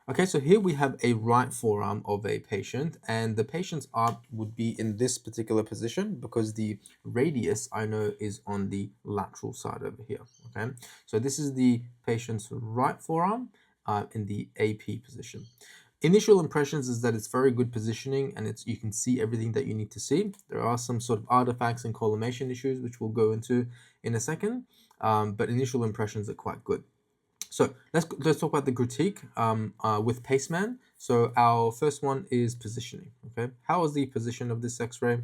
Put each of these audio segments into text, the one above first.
Okay, so here we have a right forearm of a patient, and the patient's arm would be in this particular position because the radius I know is on the lateral side over here. Okay, so this is the patient's right forearm in the AP position. Initial impressions is that it's very good positioning and you can see everything that you need to see. There are some sort of artifacts and collimation issues which we'll go into in a second, but initial impressions are quite good. So let's talk about the critique with PACEMAN. So our first one is positioning. Okay, how is the position of this X-ray?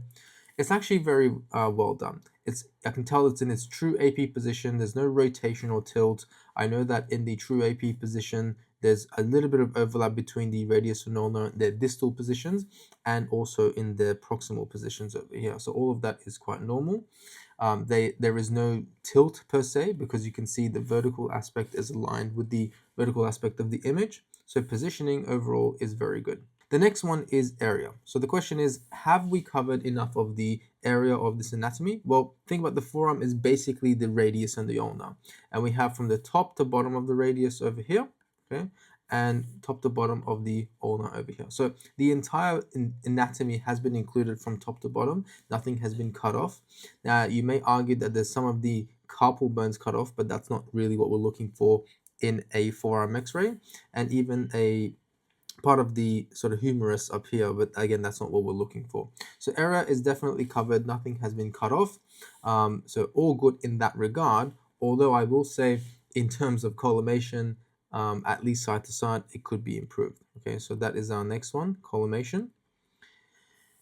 It's actually very well done. I can tell it's in its true AP position. There's no rotation or tilt. I know that in the true AP position, there's a little bit of overlap between the radius and ulnar, their distal positions, and also in the proximal positions over here. So all of that is quite normal. There is no tilt per se because you can see the vertical aspect is aligned with the vertical aspect of the image. So positioning overall is very good. The next one is area. So the question is, have we covered enough of the area of this anatomy? Well, think about the forearm is basically the radius and the ulna. And we have from the top to bottom of the radius over here, okay, and top to bottom of the ulna over here. So the entire anatomy has been included from top to bottom. Nothing has been cut off. Now, you may argue that there's some of the carpal bones cut off, but that's not really what we're looking for in a forearm X-ray, and even a part of the sort of humerus up here, but again, that's not what we're looking for. So area is definitely covered. Nothing has been cut off. So all good in that regard. Although I will say in terms of collimation, at least side to side, it could be improved. Okay, so that is our next one, collimation.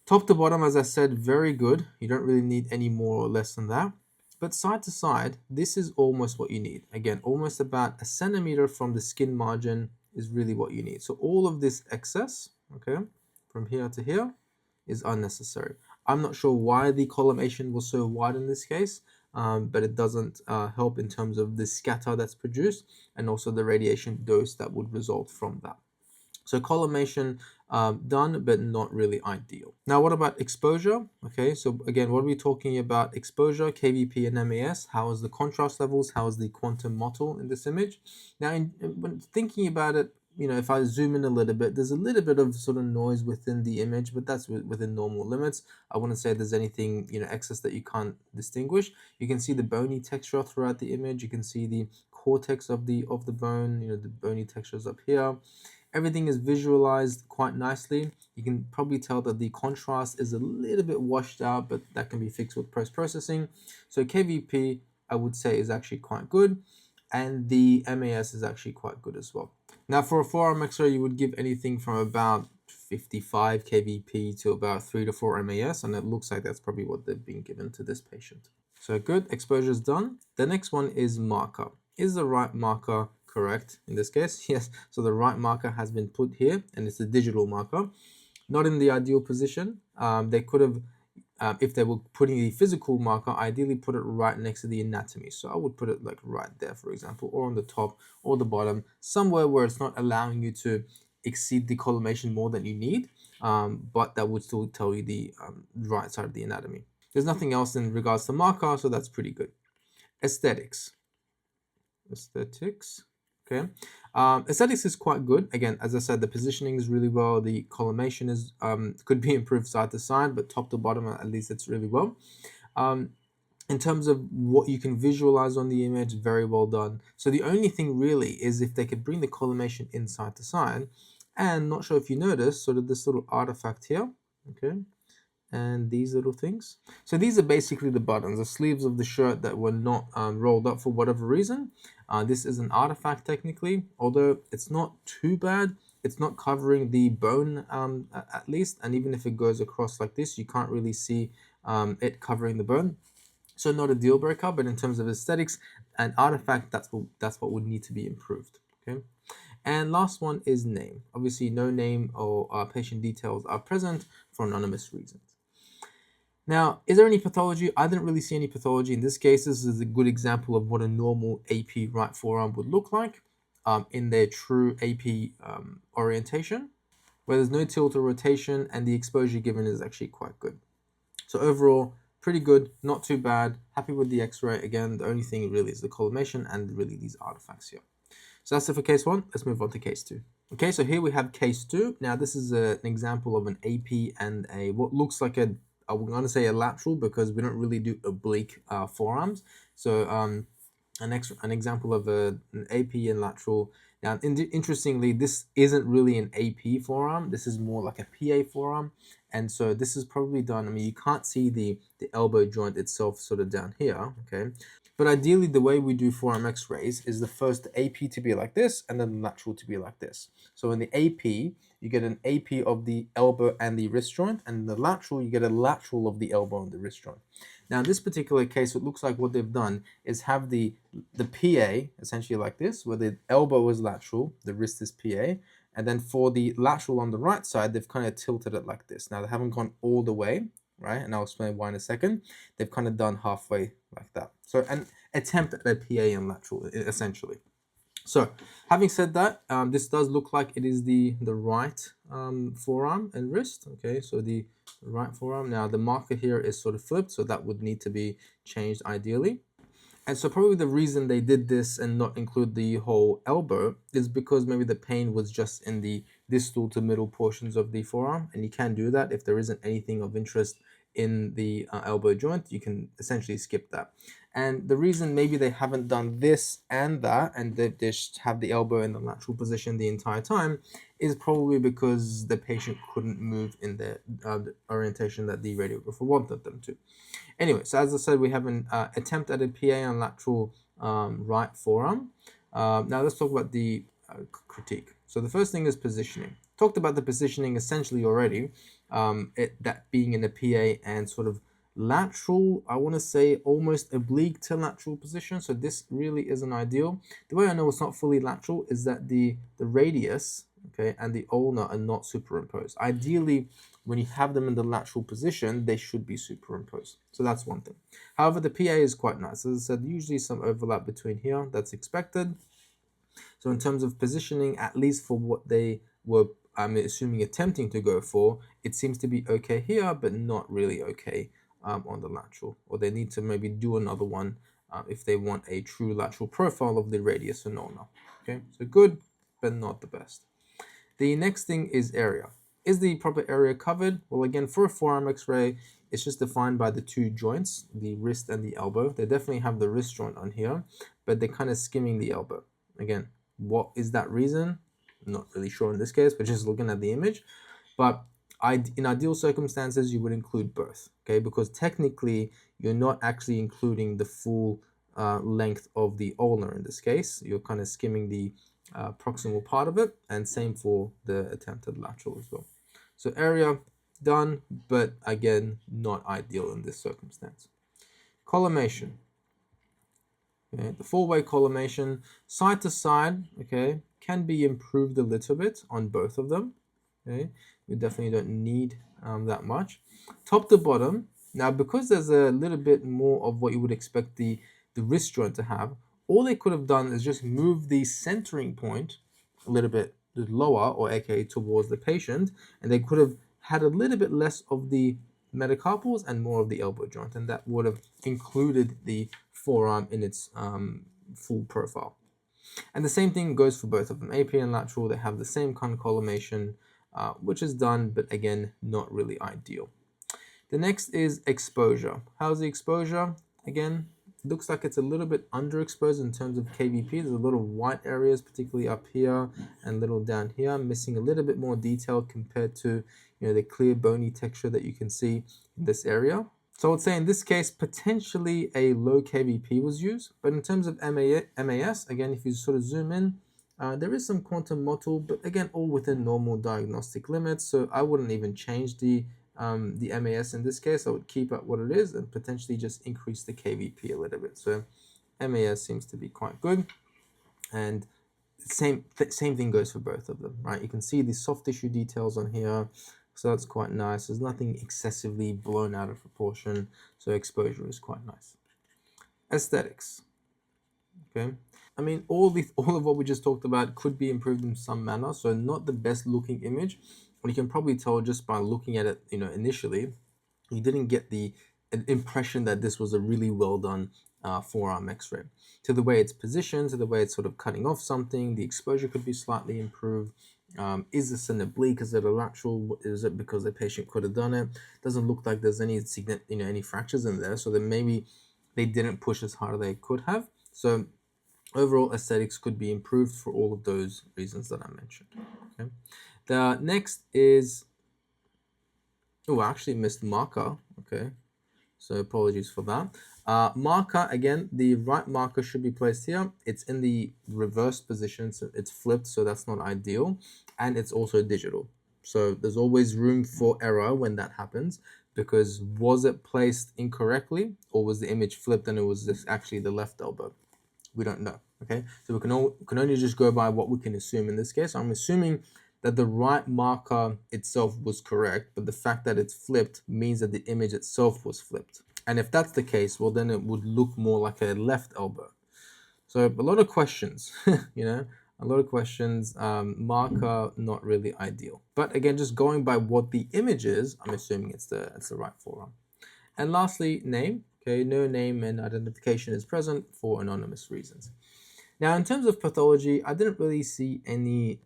Top to bottom, as I said, very good. You don't really need any more or less than that. But side to side, this is almost what you need. Again, almost about a centimeter from the skin margin is really what you need. So all of this excess, okay, from here to here is unnecessary. I'm not sure why the collimation was so wide in this case, but it doesn't help in terms of the scatter that's produced and also the radiation dose that would result from that. So collimation done, but not really ideal. Now, what about exposure? Okay, so again, what are we talking about? Exposure, KVP and MAS. How is the contrast levels? How is the quantum mottle in this image? Now, when thinking about it, you know, if I zoom in a little bit, there's a little bit of sort of noise within the image, but that's within normal limits. I wouldn't say there's anything, you know, excess that you can't distinguish. You can see the bony texture throughout the image. You can see the cortex of the bone, you know, the bony textures up here. Everything is visualized quite nicely. You can probably tell that the contrast is a little bit washed out, but that can be fixed with post-processing. So KVP, I would say, is actually quite good. And the MAS is actually quite good as well. Now, for a forearm X-ray, you would give anything from about 55 KVP to about 3 to 4 MAS, and it looks like that's probably what they've been given to this patient. So good, exposure is done. The next one is marker. Is the right marker correct in this case? Yes, so the right marker has been put here, and it's a digital marker. Not in the ideal position. They could have, if they were putting the physical marker, ideally put it right next to the anatomy. So I would put it like right there, for example, or on the top or the bottom, somewhere where it's not allowing you to exceed the collimation more than you need, but that would still tell you the right side of the anatomy. There's nothing else in regards to marker, so that's pretty good. Aesthetics. Okay. Aesthetics is quite good. Again, as I said, the positioning is really well. The collimation is could be improved side to side, but top to bottom, at least it's really well. In terms of what you can visualize on the image, very well done. So the only thing really is if they could bring the collimation in side to side, and not sure if you noticed, sort of this little artifact here, okay, and these little things. So these are basically the buttons, the sleeves of the shirt that were not rolled up for whatever reason. This is an artifact technically, although it's not too bad. It's not covering the bone at least, and even if it goes across like this, you can't really see it covering the bone. So not a deal breaker, but in terms of aesthetics and artifact, that's what would need to be improved. Okay. And last one is name. Obviously, no name or patient details are present for anonymous reasons. Now, is there any pathology? I didn't really see any pathology in this case. This is a good example of what a normal AP right forearm would look like in their true AP orientation, where there's no tilt or rotation, and the exposure given is actually quite good. So overall, pretty good, not too bad. Happy with the X-ray. Again, the only thing really is the collimation and really these artifacts here. So that's it for case 1. Let's move on to case 2. Okay, so here we have case 2. Now this is an example of an AP and a what looks like a, I'm going to say a lateral because we don't really do oblique forearms. So an example of an AP and lateral. Now, interestingly, this isn't really an AP forearm. This is more like a PA forearm. And so this is probably done, I mean, you can't see the elbow joint itself sort of down here, okay? But ideally, the way we do forearm x-rays is the first AP to be like this and then the lateral to be like this. So in the AP, you get an AP of the elbow and the wrist joint, and in the lateral, you get a lateral of the elbow and the wrist joint. Now, in this particular case, it looks like what they've done is have the PA essentially like this, where the elbow is lateral, the wrist is PA, and then for the lateral on the right side, they've kind of tilted it like this. Now, they haven't gone all the way, right? And I'll explain why in a second. They've kind of done halfway like that. So an attempt at a PA and lateral, essentially. So, having said that, this does look like it is the right forearm and wrist. Okay, so the right forearm. Now the marker here is sort of flipped, so that would need to be changed ideally. And so probably the reason they did this and not include the whole elbow is because maybe the pain was just in the distal to middle portions of the forearm, and you can do that if there isn't anything of interest in the elbow joint. You can essentially skip that. And the reason maybe they haven't done this and that, and they just have the elbow in the lateral position the entire time, is probably because the patient couldn't move in the orientation that the radiographer wanted them to. Anyway, so as I said, we have an attempt at a PA on lateral right forearm. Now let's talk about the critique. So the first thing is positioning. Talked about the positioning essentially already, that being in a PA and sort of lateral, I want to say almost oblique to lateral position. So this really isn't ideal. The way I know it's not fully lateral is that the radius, okay, and the ulnar are not superimposed. Ideally, when you have them in the lateral position, they should be superimposed. So that's one thing. However, the PA is quite nice. As I said, usually some overlap between here. That's expected. So in terms of positioning, at least for what they were, I'm assuming, attempting to go for, it seems to be okay here, but not really okay on the lateral. Or they need to maybe do another one if they want a true lateral profile of the radius and ulna. Okay, so good, but not the best. The next thing is area. Is the proper area covered? Well, again, for a forearm x-ray, it's just defined by the two joints, the wrist and the elbow. They definitely have the wrist joint on here, but they're kind of skimming the elbow. Again, what is that reason? I'm not really sure in this case, but just looking at the image. But in ideal circumstances, you would include both, okay? Because technically, you're not actually including the full length of the ulnar in this case. You're kind of skimming the proximal part of it, and same for the attempted lateral as well. So area done, but again, not ideal in this circumstance. Collimation. Okay, the four-way collimation, side to side, okay, can be improved a little bit on both of them. Okay, we definitely don't need that much. Top to bottom. Now, because there's a little bit more of what you would expect the wrist joint to have, all they could have done is just move the centering point a little bit lower, or aka towards the patient, and they could have had a little bit less of the metacarpals and more of the elbow joint, and that would have included the forearm in its full profile. And the same thing goes for both of them. AP and lateral, they have the same kind of collimation, which is done, but again, not really ideal. The next is exposure. How's the exposure? Again, looks like it's a little bit underexposed in terms of KVP. There's a little white areas, particularly up here and little down here, missing a little bit more detail compared to the clear bony texture that you can see in this area. So I would say in this case, potentially a low KVP was used, but in terms of MAS, again, if you sort of zoom in, there is some quantum mottle, but again, all within normal diagnostic limits. So I wouldn't even change the MAS in this case. I would keep at what it is and potentially just increase the KVP a little bit. So MAS seems to be quite good, and same thing goes for both of them, right? You can see the soft tissue details on here, so that's quite nice. There's nothing excessively blown out of proportion, so exposure is quite nice. Aesthetics, okay. I mean, all of what we just talked about could be improved in some manner, so not the best looking image. And you can probably tell just by looking at it, initially, you didn't get the impression that this was a really well done forearm x-ray. To the way it's positioned, to the way it's sort of cutting off something, the exposure could be slightly improved. Is this an oblique? Is it a lateral? Is it because the patient could have done it? Doesn't look like there's any any fractures in there, so then maybe they didn't push as hard as they could have. So overall aesthetics could be improved for all of those reasons that I mentioned. Okay. The next is, oh, I actually missed marker. Okay, so apologies for that. Marker, again, the right marker should be placed here. It's in the reverse position, so it's flipped, so that's not ideal. And it's also digital. So there's always room for error when that happens, because was it placed incorrectly, or was the image flipped and it was actually the left elbow? We don't know. Okay, so we can only just go by what we can assume in this case. I'm assuming that the right marker itself was correct, but the fact that it's flipped means that the image itself was flipped. And if that's the case, well, then it would look more like a left elbow. So a lot of questions, a lot of questions. Marker, not really ideal. But again, just going by what the image is, I'm assuming it's the right forearm. And lastly, name. Okay, no name and identification is present for anonymous reasons. Now, in terms of pathology, I didn't really see any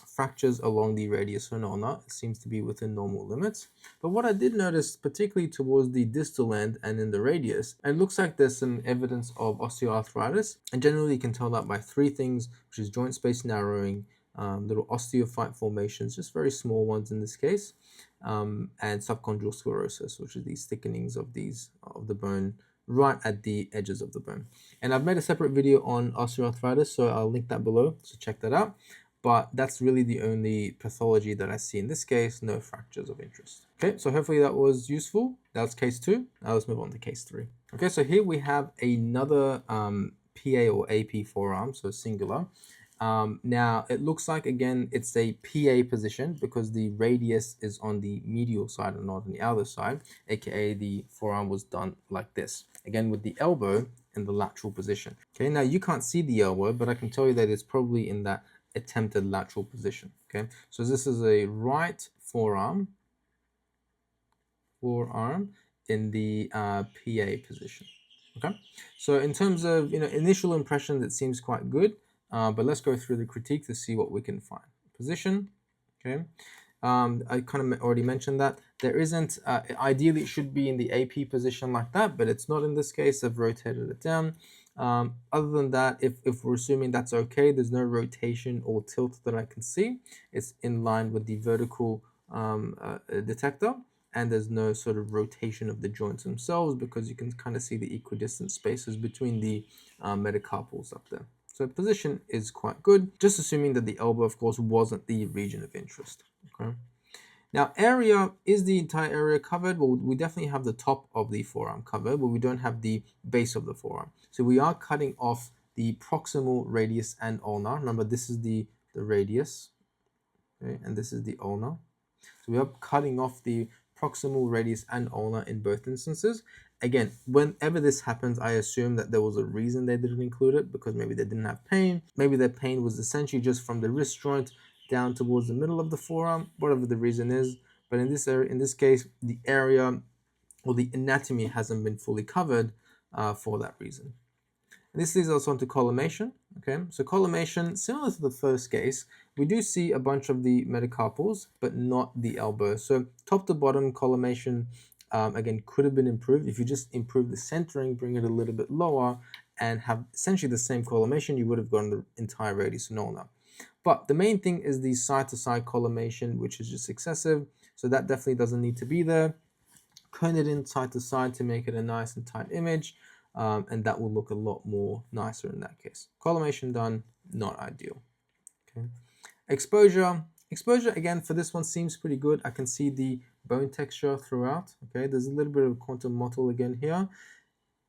fractures along the radius or ulna. It seems to be within normal limits. But what I did notice, particularly towards the distal end and in the radius, it looks like there's some evidence of osteoarthritis. And generally, you can tell that by three things, which is joint space narrowing, little osteophyte formations, just very small ones in this case, and subchondral sclerosis, which is these thickenings of the bone right at the edges of the bone. And I've made a separate video on osteoarthritis, so I'll link that below, so check that out. But that's really the only pathology that I see in this case, no fractures of interest. Okay, so hopefully that was useful. That's case 2. Now let's move on to case 3. Okay, so here we have another PA or AP forearm, so singular. Now it looks like, again, it's a PA position because the radius is on the medial side and not on the outer side, aka the forearm was done like this, again with the elbow in the lateral position. Okay, now you can't see the elbow, but I can tell you that it's probably in that attempted lateral position. Okay, so this is a right forearm in the PA position. Okay, so in terms of initial impression, it seems quite good. But let's go through the critique to see what we can find. Position, okay. I kind of already mentioned that there isn't, ideally it should be in the AP position like that, but it's not in this case. I've rotated it down. Other than that, if we're assuming that's okay, there's no rotation or tilt that I can see. It's in line with the vertical detector, and there's no sort of rotation of the joints themselves because you can kind of see the equidistant spaces between the metacarpals up there. So position is quite good, just assuming that the elbow, of course, wasn't the region of interest. Okay. Now, area, is the entire area covered? Well, we definitely have the top of the forearm covered, but we don't have the base of the forearm. So we are cutting off the proximal radius and ulna. Remember, this is the radius, okay, and this is the ulna. So we are cutting off the proximal radius and ulna in both instances. Again, whenever this happens, I assume that there was a reason they didn't include it, because maybe they didn't have pain. Maybe their pain was essentially just from the wrist joint down towards the middle of the forearm, whatever the reason is. But in this area, in this case, the area or the anatomy hasn't been fully covered for that reason. And this leads us on to collimation. Okay, so collimation, similar to the first case, we do see a bunch of the metacarpals, but not the elbow. So top to bottom collimation, again, could have been improved. If you just improve the centering, bring it a little bit lower, and have essentially the same collimation, you would have gotten the entire radius and ulna. But the main thing is the side-to-side collimation, which is just excessive. So that definitely doesn't need to be there. Cone it in side to side to make it a nice and tight image. And that will look a lot more nicer in that case. Collimation done, not ideal. Okay. Exposure, again, for this one seems pretty good. I can see the bone texture throughout. Okay, there's a little bit of quantum mottle again here.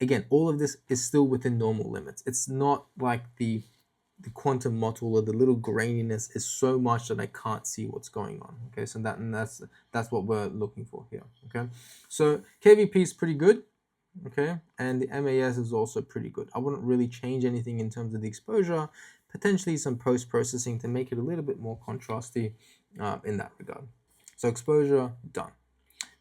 Again, all of this is still within normal limits. It's not like the quantum mottle or the little graininess is so much that I can't see what's going on. Okay, so that's what we're looking for here. Okay, so KVP is pretty good. Okay, and the MAS is also pretty good. I wouldn't really change anything in terms of the exposure, potentially some post-processing to make it a little bit more contrasty in that regard. So exposure, done.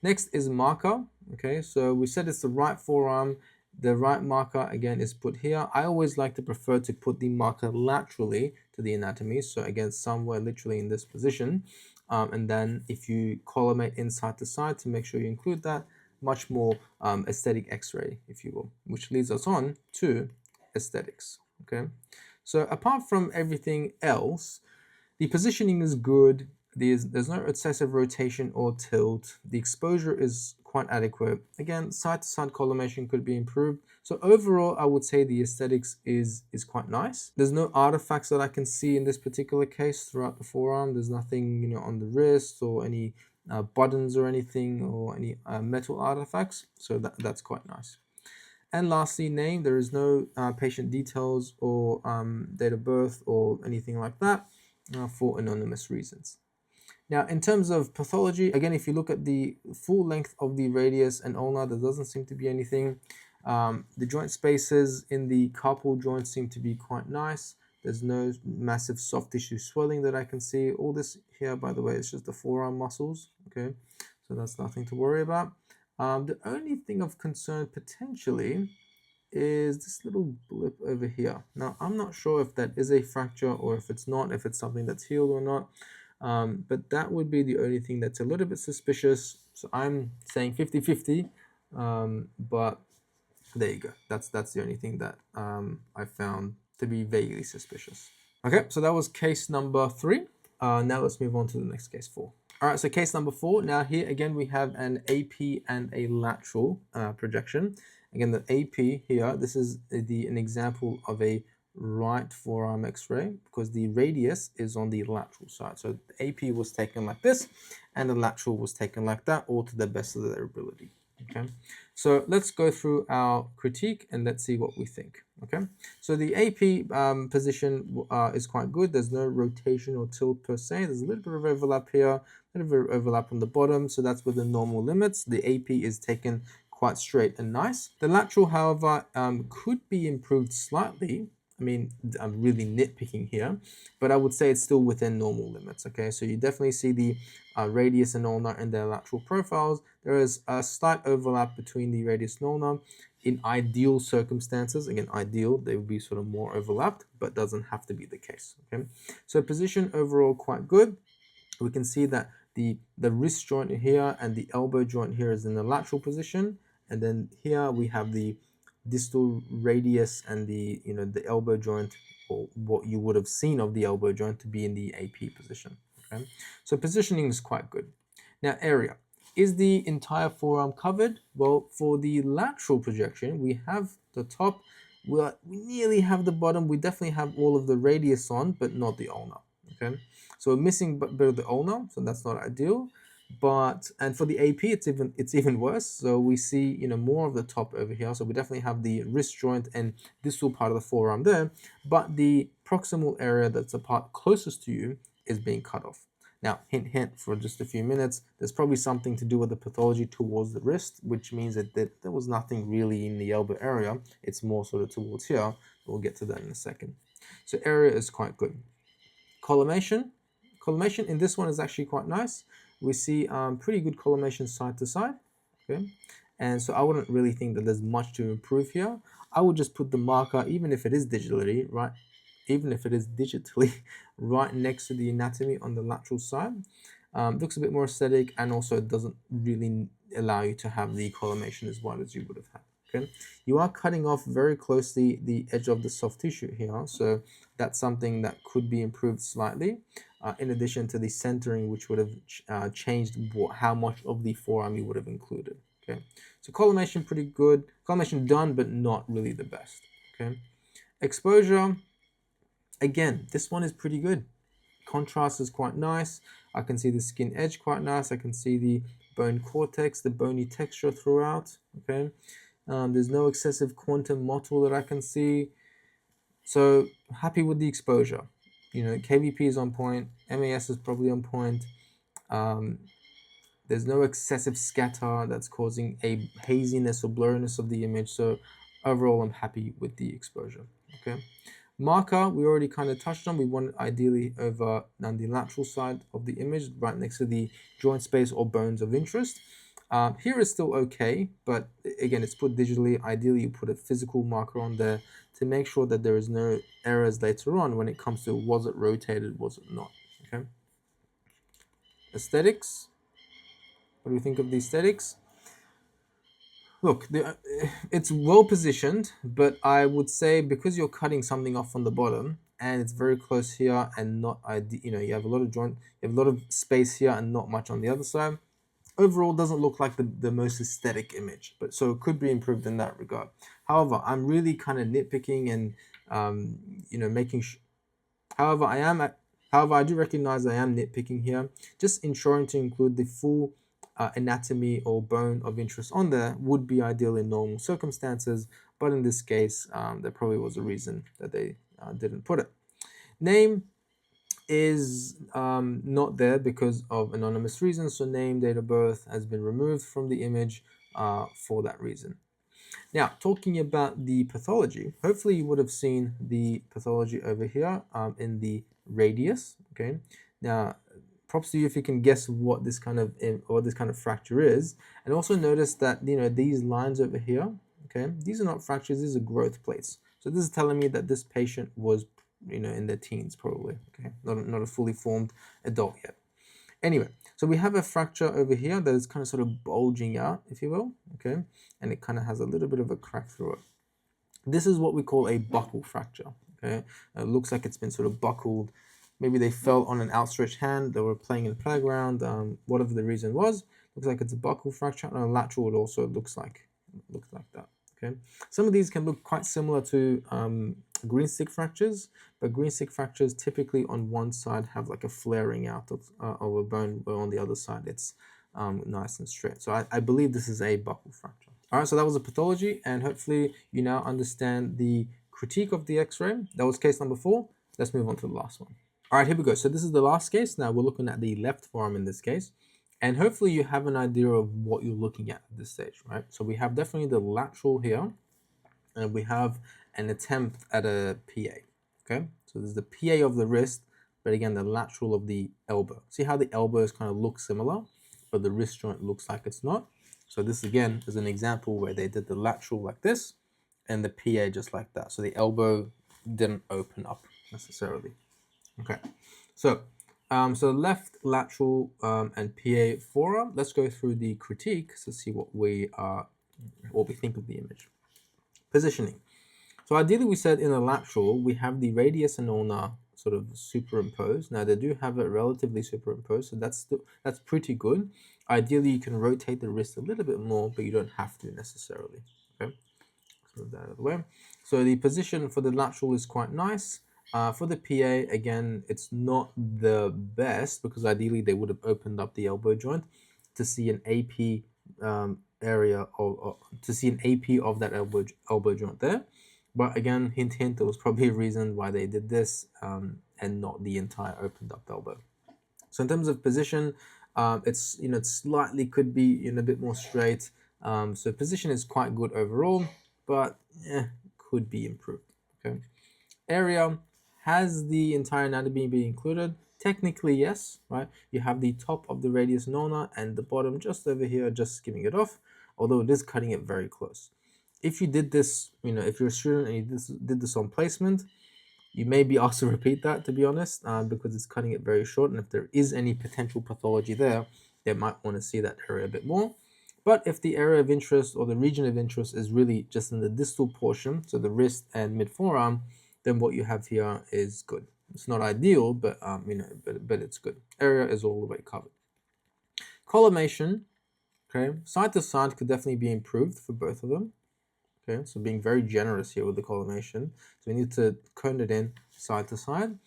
Next is marker. Okay, so we said it's the right forearm. The right marker, again, is put here. I always like to prefer to put the marker laterally to the anatomy. So again, somewhere literally in this position. And then if you collimate inside to side to make sure you include that, much more aesthetic X-ray, if you will, which leads us on to aesthetics. Okay, so apart from everything else, the positioning is good. There's no excessive rotation or tilt. The exposure is quite adequate. Again, side-to-side collimation could be improved. So overall, I would say the aesthetics is quite nice. There's no artifacts that I can see in this particular case throughout the forearm. There's nothing, on the wrist or any buttons or anything or any metal artifacts. So that's quite nice. And lastly, name. There is no patient details or date of birth or anything like that for anonymous reasons. Now, in terms of pathology, again, if you look at the full length of the radius and ulnar, there doesn't seem to be anything. The joint spaces in the carpal joint seem to be quite nice. There's no massive soft tissue swelling that I can see. All this here, by the way, is just the forearm muscles. Okay, so that's nothing to worry about. The only thing of concern potentially is this little blip over here. Now, I'm not sure if that is a fracture or if it's not, if it's something that's healed or not. But that would be the only thing that's a little bit suspicious. So I'm saying 50-50, but there you go. That's the only thing that I found to be vaguely suspicious. Okay, so that was case number 3. Now let's move on to the next case 4. All right, so case number 4. Now here again we have an AP and a lateral projection. Again, the AP here, this is an example of a right forearm X-ray because the radius is on the lateral side. So the AP was taken like this and the lateral was taken like that, all to the best of their ability. Okay, so let's go through our critique and let's see what we think. Okay, so the AP position is quite good. There's no rotation or tilt per se. There's a little bit of overlap here, a little bit of overlap on the bottom, so that's within normal limits. The AP is taken quite straight and nice. The lateral, however, could be improved slightly. I mean, I'm really nitpicking here, but I would say it's still within normal limits. Okay, so you definitely see the radius and ulnar in their lateral profiles. There is a slight overlap between the radius and ulnar. In ideal circumstances, again, ideal, they would be sort of more overlapped, but doesn't have to be the case. Okay, so position overall quite good. We can see that the wrist joint here and the elbow joint here is in the lateral position, and then here we have the distal radius and the the elbow joint, or what you would have seen of the elbow joint, to be in the AP position. Okay, so positioning is quite good. Now, area. Is the entire forearm covered? Well, for the lateral projection, we have the top, we nearly have the bottom. We definitely have all of the radius on, but not the ulnar. Okay, so we're missing a bit of the ulnar, so that's not ideal. And for the AP, it's even worse. So we see more of the top over here. So we definitely have the wrist joint and distal part of the forearm there, but the proximal area that's the part closest to you is being cut off. Now, hint, hint, for just a few minutes, there's probably something to do with the pathology towards the wrist, which means that there was nothing really in the elbow area. It's more sort of towards here. We'll get to that in a second. So area is quite good. Collimation. Collimation in this one is actually quite nice. We see pretty good collimation side to side. Okay, and so I wouldn't really think that there's much to improve here. I would just put the marker, even if it is digitally, right next to the anatomy on the lateral side. Looks a bit more aesthetic, and also it doesn't really allow you to have the collimation as wide as you would have had. Okay, you are cutting off very closely the edge of the soft tissue here, so that's something that could be improved slightly. In addition to the centering, which would have changed how much of the forearm you would have included. Okay, so collimation pretty good. Collimation done, but not really the best. Okay, exposure. Again, this one is pretty good. Contrast is quite nice. I can see the skin edge quite nice. I can see the bone cortex, the bony texture throughout. Okay, there's no excessive quantum mottle that I can see. So happy with the exposure. KVP is on point. MAS is probably on point. There's no excessive scatter that's causing a haziness or blurriness of the image. So overall, I'm happy with the exposure. Okay. Marker, we already kind of touched on. We want it ideally over on the lateral side of the image, right next to the joint space or bones of interest. Here is still okay, but again, it's put digitally. Ideally, you put a physical marker on there to make sure that there is no errors later on when it comes to was it rotated, was it not. Okay. Aesthetics. What do you think of the aesthetics? Look, it's well positioned, but I would say because you're cutting something off on the bottom and it's very close here and not, you have a lot of joint, you have a lot of space here and not much on the other side. Overall, doesn't look like the most aesthetic image, but so it could be improved in that regard. However, I'm really kind of nitpicking and making. However, however, I do recognize I am nitpicking here. Just ensuring to include the full anatomy or bone of interest on there would be ideal in normal circumstances, but in this case, there probably was a reason that they didn't put it. Name is not there because of anonymous reasons, so name, date of birth has been removed from the image for that reason. Now, talking about the pathology, hopefully you would have seen the pathology over here in the radius. Okay. Now, props to you if you can guess what this kind of fracture is, and also notice that these lines over here. Okay, these are not fractures; these are growth plates. So this is telling me that this patient was in their teens probably. Okay, not a fully formed adult yet. Anyway, so we have a fracture over here that is kind of sort of bulging out, if you will, okay? And it kind of has a little bit of a crack through it. This is what we call a buckle fracture, okay? It looks like it's been sort of buckled. Maybe they fell on an outstretched hand, they were playing in the playground, whatever the reason was. Looks like it's a buckle fracture, and a lateral it also looks like that, okay? Some of these can look quite similar to green stick fractures, but green stick fractures typically on one side have like a flaring out of a bone, but on the other side it's nice and straight. So I believe this is a buckle fracture. All right, so that was a pathology, and hopefully you now understand the critique of the X-ray. That was case number 4. Let's move on to the last one. All right, here we go. So this is the last case. Now we're looking at the left forearm in this case. And hopefully you have an idea of what you're looking at this stage, right? So we have definitely the lateral here, and we have an attempt at a PA, okay? So there's the PA of the wrist, but again, the lateral of the elbow. See how the elbows kind of look similar, but the wrist joint looks like it's not? So this again is an example where they did the lateral like this, and the PA just like that. So the elbow didn't open up necessarily. Okay, so left lateral and PA forearm. Let's go through the critique to see what we think of the image. Positioning. So ideally, we said in the lateral we have the radius and ulna sort of superimposed. Now they do have it relatively superimposed, so that's pretty good. Ideally, you can rotate the wrist a little bit more, but you don't have to necessarily. Okay, so that out of the way. So the position for the lateral is quite nice. For the PA, again, it's not the best because ideally they would have opened up the elbow joint to see an AP area to see an AP of that elbow joint there. But again, hint, hint, there was probably a reason why they did this and not the entire opened up elbow. So in terms of position, it's it slightly could be a bit more straight. So position is quite good overall, but could be improved. Okay, area. Has the entire anatomy been included? Technically, yes, right? You have the top of the radius and ulna and the bottom just over here, just skimming it off, although it is cutting it very close. If you did this, if you're a student and you did this on placement, you may be asked to repeat that, to be honest, because it's cutting it very short. And if there is any potential pathology there, they might want to see that area a bit more. But if the area of interest or the region of interest is really just in the distal portion, so the wrist and mid forearm, then what you have here is good. It's not ideal, but but it's good. Area is all the way covered. Collimation, okay, side to side could definitely be improved for both of them. Okay, so being very generous here with the collimation. So we need to cone it in side to side.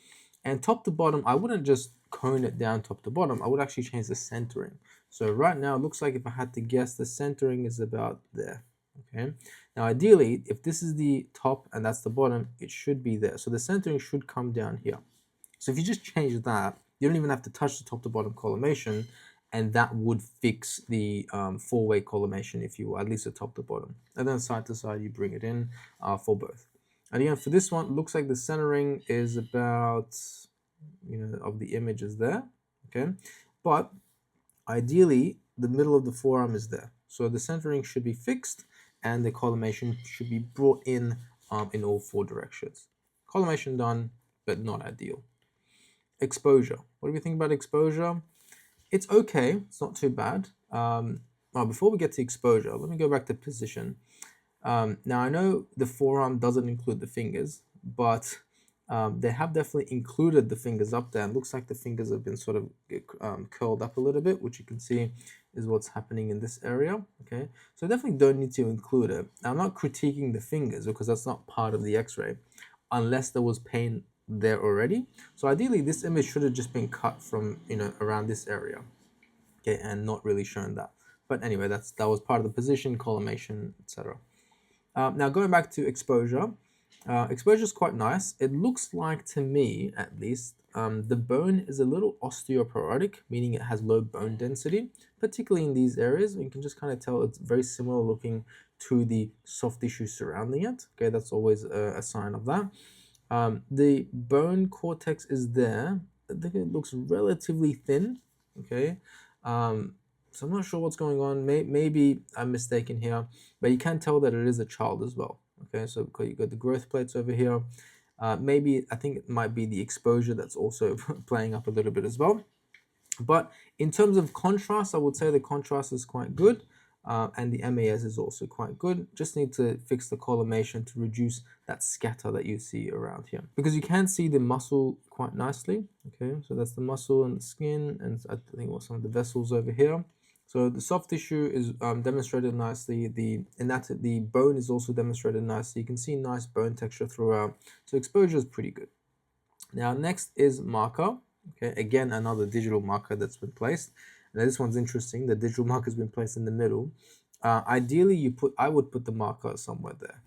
And top to bottom, I wouldn't just cone it down top to bottom. I would actually change the centering. So right now, it looks like if I had to guess, the centering is about there. Okay. Now, ideally, if this is the top and that's the bottom, it should be there. So the centering should come down here. So if you just change that, you don't even have to touch the top to bottom collimation, and that would fix the four-way collimation, if you will, at least the top to bottom. And then side to side, you bring it in for both. And again, for this one, it looks like the centering is about, of the image is there, okay? But ideally, the middle of the forearm is there. So the centering should be fixed and the collimation should be brought in all 4 directions. Collimation done, but not ideal. Exposure. What do we think about exposure? It's okay. It's not too bad. Well, before we get to exposure, let me go back to position. Now, I know the forearm doesn't include the fingers, but they have definitely included the fingers up there. It looks like the fingers have been sort of curled up a little bit, which you can see is what's happening in this area. Okay, so I definitely don't need to include it. Now, I'm not critiquing the fingers because that's not part of the x-ray unless there was pain there already. So ideally, this image should have just been cut from, around this area, okay, and not really shown that. But anyway, that was part of the position, collimation, etc. Now going back to exposure, exposure is quite nice. It looks like, to me at least, the bone is a little osteoporotic, meaning it has low bone density, particularly in these areas. You can just kind of tell it's very similar looking to the soft tissue surrounding it. Okay, that's always a sign of that. The bone cortex is there. I think it looks relatively thin. Okay. So I'm not sure what's going on. Maybe I'm mistaken here, but you can tell that it is a child as well. Okay, so you got the growth plates over here. Maybe I think it might be the exposure that's also playing up a little bit as well. But in terms of contrast, I would say the contrast is quite good. And the MAS is also quite good. Just need to fix the collimation to reduce that scatter that you see around here. Because you can see the muscle quite nicely. Okay, so that's the muscle and the skin, and I think some of the vessels over here. So the soft tissue is demonstrated nicely. The bone is also demonstrated nicely. You can see nice bone texture throughout. So exposure is pretty good. Now next is marker. Okay, again another digital marker that's been placed. Now this one's interesting. The digital marker has been placed in the middle. Ideally, I would put the marker somewhere there.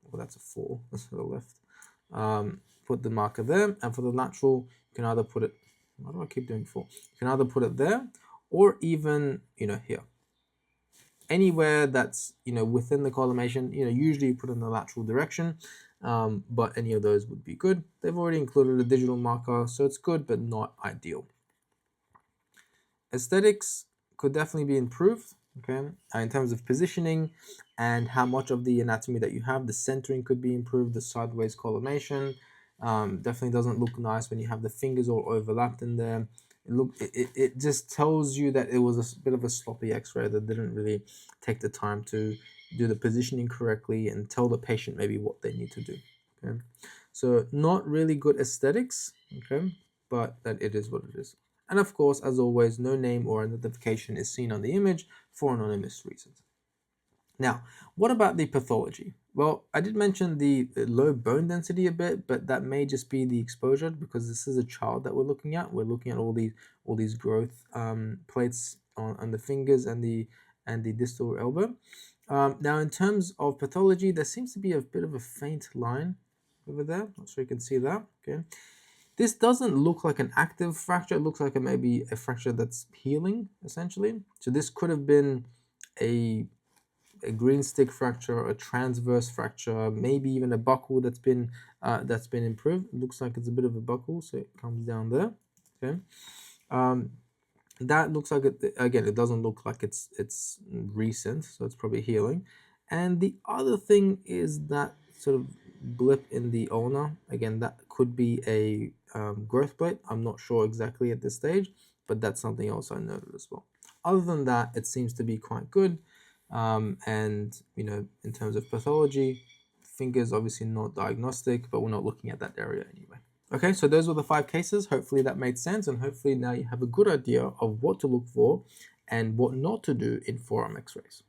Well, that's a 4. That's to the left. Put the marker there, and for the lateral, you can either put it. Why do I keep doing 4? You can either put it there, or even here. Anywhere that's within the collimation. Usually you put in the lateral direction, but any of those would be good. They've already included a digital marker, so it's good, but not ideal. Aesthetics could definitely be improved, okay, in terms of positioning and how much of the anatomy that you have. The centering could be improved. The sideways collimation definitely doesn't look nice when you have the fingers all overlapped in there. It just tells you that it was a bit of a sloppy x-ray that didn't really take the time to do the positioning correctly and tell the patient maybe what they need to do. Okay, so not really good aesthetics, okay, but that it is what it is. And of course, as always, no name or identification is seen on the image for anonymous reasons. Now, what about the pathology? Well, I did mention the low bone density a bit, but that may just be the exposure because this is a child that we're looking at. We're looking at all these growth plates on the fingers and the distal elbow. Now, in terms of pathology, there seems to be a bit of a faint line over there. Not sure you can see that. Okay. This doesn't look like an active fracture. It looks like maybe a fracture that's healing, essentially. So this could have been a green stick fracture, a transverse fracture, maybe even a buckle that's been improved. It looks like it's a bit of a buckle, so it comes down there. Okay, that looks like it doesn't look like it's recent, so it's probably healing. And the other thing is that sort of blip in the ulna. Again, that could be a growth plate. I'm not sure exactly at this stage, but that's something else I noted as well. Other than that, it seems to be quite good. And in terms of pathology, fingers obviously not diagnostic, but we're not looking at that area anyway. Okay, so those were the 5 cases. Hopefully that made sense, and hopefully now you have a good idea of what to look for and what not to do in forearm x-rays.